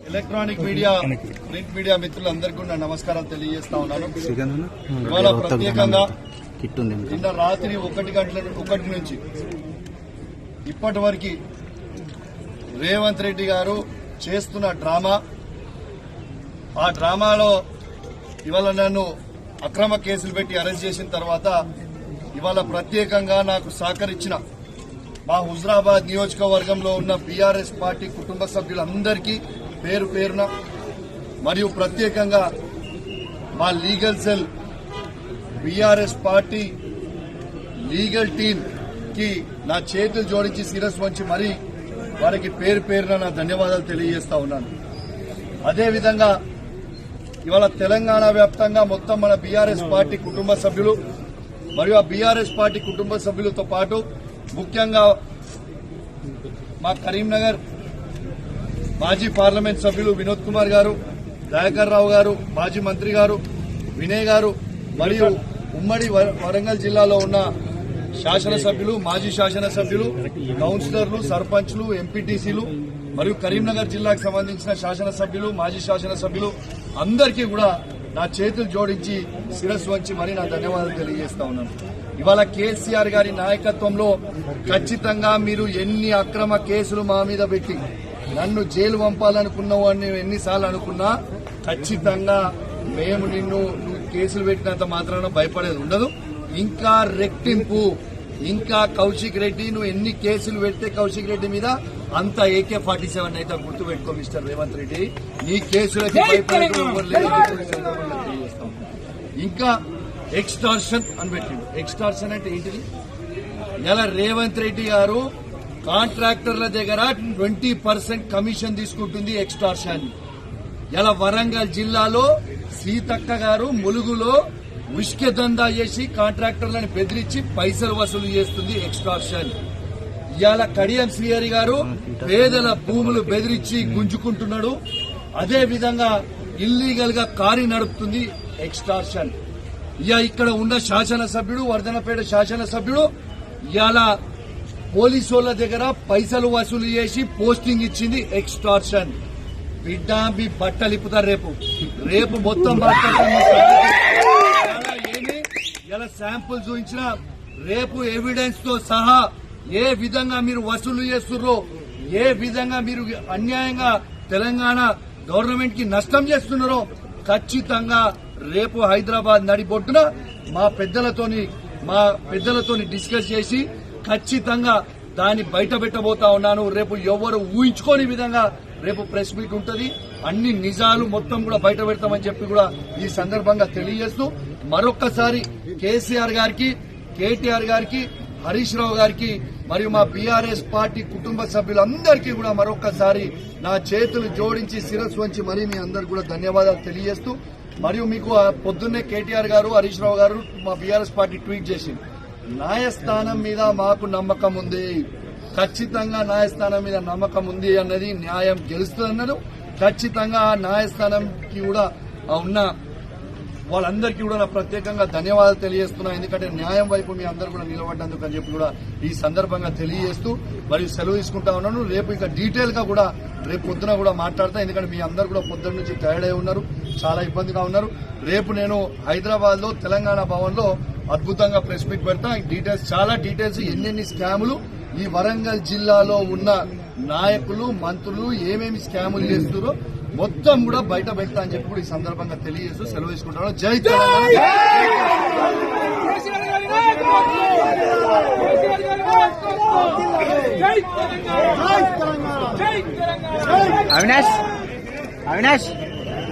Electronic media print media మిత్రులందరికీ నా నమస్కారాలు తెలియజేస్తా ఉన్నాను. ఇవాళ ప్రత్యేకంగా నిన్న రాత్రి 1 నుంచి ఇప్పటి వరకు రేవంత్ రెడ్డి గారు చేస్తున్న డ్రామా, ఆ డ్రామాలో ఇవాళ నన్ను అక్రమ కేసులు పెట్టి అరెస్ట్ చేసిన తర్వాత ఇవాళ ప్రత్యేకంగా నాకు సహకరించిన మా హుజరాబాద్ నియోజకవర్గంలో ఉన్న బీఆర్ఎస్ పార్టీ కుటుంబ సభ్యులందరికీ పేరు పేరున మరియు ప్రత్యేకంగా మా legal cell BRS party legal team కి నా చేతులు జోడించి శిరస్సు వంచి మరీ వారికి పేరు పేరున నా ధన్యవాదాలు తెలియజేస్తా ఉన్నాను. అదేవిధంగా ఇవాళ తెలంగాణ వ్యాప్తంగా మొత్తం మన బీఆర్ఎస్ పార్టీ కుటుంబ సభ్యులు మరియు ఆ బీఆర్ఎస్ పార్టీ కుటుంబ సభ్యులతో పాటు ముఖ్యంగా మా కరీంనగర్ మాజీ పార్లమెంట్ సభ్యులు వినోద్ కుమార్ గారు, దయాకర్ రావు గారు, మాజీ మంత్రి గారు, వినయ్ గారు మరియు ఉమ్మడి వరంగల్ జిల్లాలో ఉన్న శాసనసభ్యులు, మాజీ శాసనసభ్యులు, కౌన్సిలర్లు, సర్పంచ్లు, ఎంపీటీసీలు మరియు కరీంనగర్ జిల్లాకు సంబంధించిన శాసనసభ్యులు, మాజీ శాసనసభ్యులు అందరికీ కూడా నా చేతులు జోడించి శిరస్సు వంచి మరీ నా ధన్యవాదాలు తెలియజేస్తా ఉన్నాను. ఇవాళ కేసీఆర్ గారి నాయకత్వంలో ఖచ్చితంగా మీరు ఎన్ని అక్రమ కేసులు మా మీద పెట్టి నన్ను జైలు పంపాలనుకున్నావని ఎన్నిసార్లు అనుకున్నా ఖచ్చితంగా మేము నువ్వు కేసులు పెట్టినంత మాత్రాన భయపడేది ఉండదు. ఇంకా రెట్టింపు, ఇంకా కౌశిక్ రెడ్డి నువ్వు ఎన్ని కేసులు పెడితే కౌశిక్ రెడ్డి మీద అంత AK-47 అయితే గుర్తుపెట్టుకో మిస్టర్ రేవంత్ రెడ్డి. నీ కేసులకి భయపడేది ఇంకా ఎక్స్టార్షన్ అని పెట్టిండు. ఎక్స్టార్షన్ అంటే ఏంటిది? ఇలా రేవంత్ రెడ్డి గారు కాంట్రాక్టర్ల దగ్గర 20% కమిషన్ తీసుకుంటుంది ఎక్స్టార్షన్. ఇలా వరంగల్ జిల్లాలో సీతక్క గారు ములుగులో ఉష్కె దందా చేసి కాంట్రాక్టర్లను బెదిరించి పైసలు వసూలు చేస్తుంది ఎక్స్టార్షన్. ఇవాళ కడియం శ్రీహరి గారు పేదల భూములు బెదిరించి గుంజుకుంటున్నాడు. అదే విధంగా ఇల్లీగల్ గా కారీ నడుపుతుంది ఎక్స్టార్షన్. ఇక్కడ ఉన్న శాసనసభ్యుడు, వర్ధనపేట శాసనసభ్యుడు ఇవాళ పోలీసు వాళ్ళ దగ్గర పైసలు వసూలు చేసి పోస్టింగ్ ఇచ్చింది ఎక్స్టార్షన్. బిడ్డ మీ బట్టలు ఇప్పుతారు రేపు మొత్తం ఇలా శాంపుల్ చూపించిన రేపు ఎవిడెన్స్ తో సహా ఏ విధంగా మీరు వసూలు చేస్తున్నారో, ఏ విధంగా మీరు అన్యాయంగా తెలంగాణ గవర్నమెంట్ కి నష్టం చేస్తున్నారో ఖచ్చితంగా రేపు హైదరాబాద్ నడిబొట్టున మా పెద్దలతోని డిస్కస్ చేసి ఖచ్చితంగా దాన్ని బయట పెట్టబోతా ఉన్నాను. రేపు ఎవరు ఊహించుకోని విధంగా రేపు ప్రెస్ మీట్ ఉంటది. అన్ని నిజాలు మొత్తం కూడా బయట పెడతామని చెప్పి కూడా ఈ సందర్భంగా తెలియజేస్తూ మరొక్కసారి కేసీఆర్ గారికి, కేటీఆర్ గారికి, హరీష్ రావు గారికి మరియు మా బీఆర్ఎస్ పార్టీ కుటుంబ సభ్యులందరికీ కూడా మరొక్కసారి నా చేతులు జోడించి శిరస్సు వంచి మరీ మీ అందరికీ కూడా ధన్యవాదాలు తెలియజేస్తూ మరియు మీకు పొద్దున్నే కేటీఆర్ గారు, హరీష్ రావు గారు మా బీఆర్ఎస్ పార్టీ ట్వీట్ చేసింది. న్యాయస్థానం మీద మాకు నమ్మకం ఉంది, ఖచ్చితంగా న్యాయస్థానం మీద నమ్మకం ఉంది అన్నది, న్యాయం గెలుస్తుందన్నారు. ఖచ్చితంగా ఆ న్యాయస్థానంకి కూడా ఉన్న వాళ్ళందరికీ కూడా ప్రత్యేకంగా ధన్యవాదాలు తెలియజేస్తున్నా. ఎందుకంటే న్యాయం వైపు మీ అందరూ కూడా నిలబడ్డందుకు అని చెప్పి కూడా ఈ సందర్భంగా తెలియజేస్తూ మరియు సెలవు తీసుకుంటా ఉన్నాను. రేపు ఇక డీటెయిల్ గా కూడా రేపు పొద్దున కూడా మాట్లాడతా. ఎందుకంటే మీ అందరూ కూడా పొద్దున్న నుంచి టైర్డ్ అయి ఉన్నారు, చాలా ఇబ్బందిగా ఉన్నారు. రేపు నేను హైదరాబాద్ లో తెలంగాణ భవన్ లో అద్భుతంగా ప్రెస్ మీట్ పెడతా. డీటెయిల్స్, చాలా డీటెయిల్స్, ఎన్నెన్ని స్కాములు ఈ వరంగల్ జిల్లాలో ఉన్న నాయకులు, మంత్రులు ఏమేమి స్కాములు చేస్తున్నారో మొత్తం కూడా బయట పెడతా అని చెప్పి కూడా ఈ సందర్భంగా తెలియజేస్తూ సెలవు తీసుకుంటాను. జై తెలంగాణ. అవినాష్